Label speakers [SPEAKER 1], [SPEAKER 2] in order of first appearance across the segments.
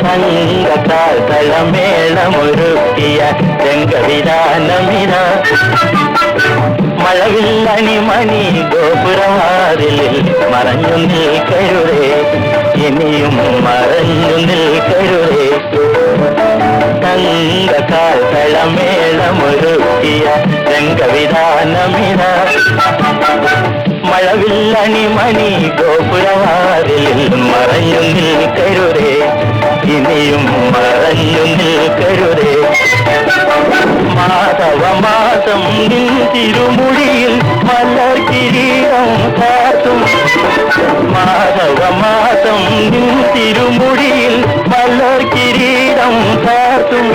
[SPEAKER 1] സംഘത്താൽ തളമേളമൊരുക്കിയ രംഗവിധാനമിത മഴവില്ലണിമണി ഗോപുരവാതിൽ മറഞ്ഞു നിൽക്കരുതേ, ഇനിയും മറഞ്ഞു നിൽക്കരുതേ. സംഘത്താൽ തളമേളമൊരുക്കിയ രംഗവിധാനമിത മഴവില്ലണിമണി ഗോപുരവാതിൽ മറഞ്ഞു നിൽക്കരുതേ, ഇനിയും മറഞ്ഞു നിൽക്കരുതേ. മാധവമാസം നിൻ തിരുമുടിയിൽ മലർ കിരീടം കാത്തും, മാധവമാസം നിൻ തിരുമുടിയിൽ മലർ കിരീടം കാത്തും.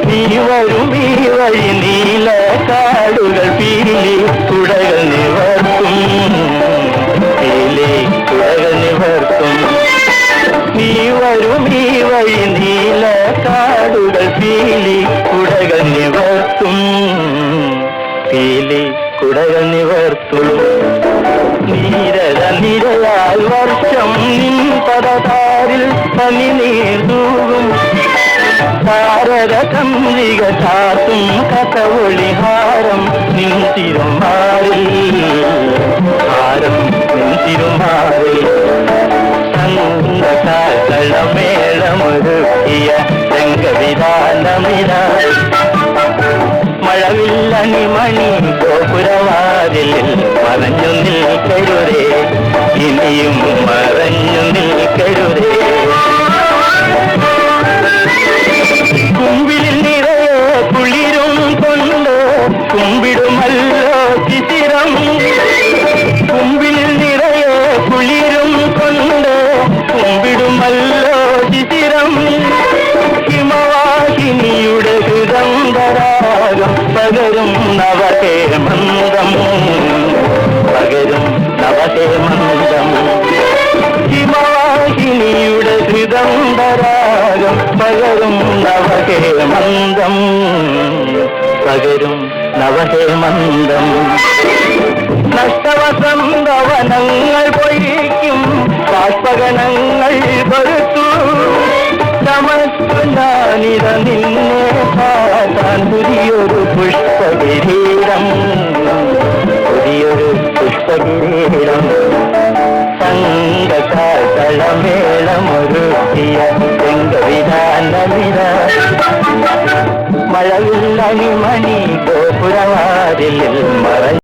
[SPEAKER 1] നീ വരും ഈ വഴി നീല കാടുകൾ പീലി കുടകൾ നിവർത്തും, പീലി കുടകൾ നിവർത്തും. നീ വരും ഈ വഴി നീല കാടുകൾ പീലി കുടകൾ നിവർത്തും, പീലി കുടകൾ നിവർത്തും. നീരത നിരയാൽ വർഷം നിൻ പദതാരിൽ പനി നീർതൂകും, താരക കന്തിക ചാത്തും കഥവൊളിഹാരം നിൻ തിരുമാറിൽ, ഹാരം നിൻ തിരുമാറിൽ. സംഘകാലമേളമൊരുക്കിയ രംഗവിധാനമിത മഴവില്ലണിമണി ഗോപുരവാതിൽ മറഞ്ഞു നിൽക്കരുതേ, ഇനിയും മറഞ്ഞു നിൽക്കരുതേ. കുമ്പിളിൽ നിറയെ കുളിരും കൊണ്ട് കുമ്പിടുമല്ലോ ചിത്തിരം, കുമ്പിളിൽ നിറയെ കുളിരും കൊണ്ട് കുമ്പിടുമല്ലോ ചിത്തിരം. ഹിമവാഹിനിയുടെ ഹൃദംബരാഗം പകരും നവഹേമന്തം, പകരും നവഹേമന്തം. ഹിമവാഹിനിയുടെ ഹൃദംബരാഗം പകരും നവഹേമന്തം, പകരും നവഹേമന്തം. നഷ്ടവസന്തവനങ്ങൾ പൊഴിക്കും ബാഷ്പഗണങ്ങൾ പൊറുത്തു, ചമക്കുണ്ടാനിത നിന്നെ കാട്ടാൻ പുതിയൊരു പുഷ്പകിരീടം, പുതിയൊരു പുഷ്പകിരീടം. സംഘകാലമേളമൊരുക്കിയ രംഗവിധാനമിത മഴവില്ലണിമണി ഗോപുരവാതിൽ മറഞ്ഞു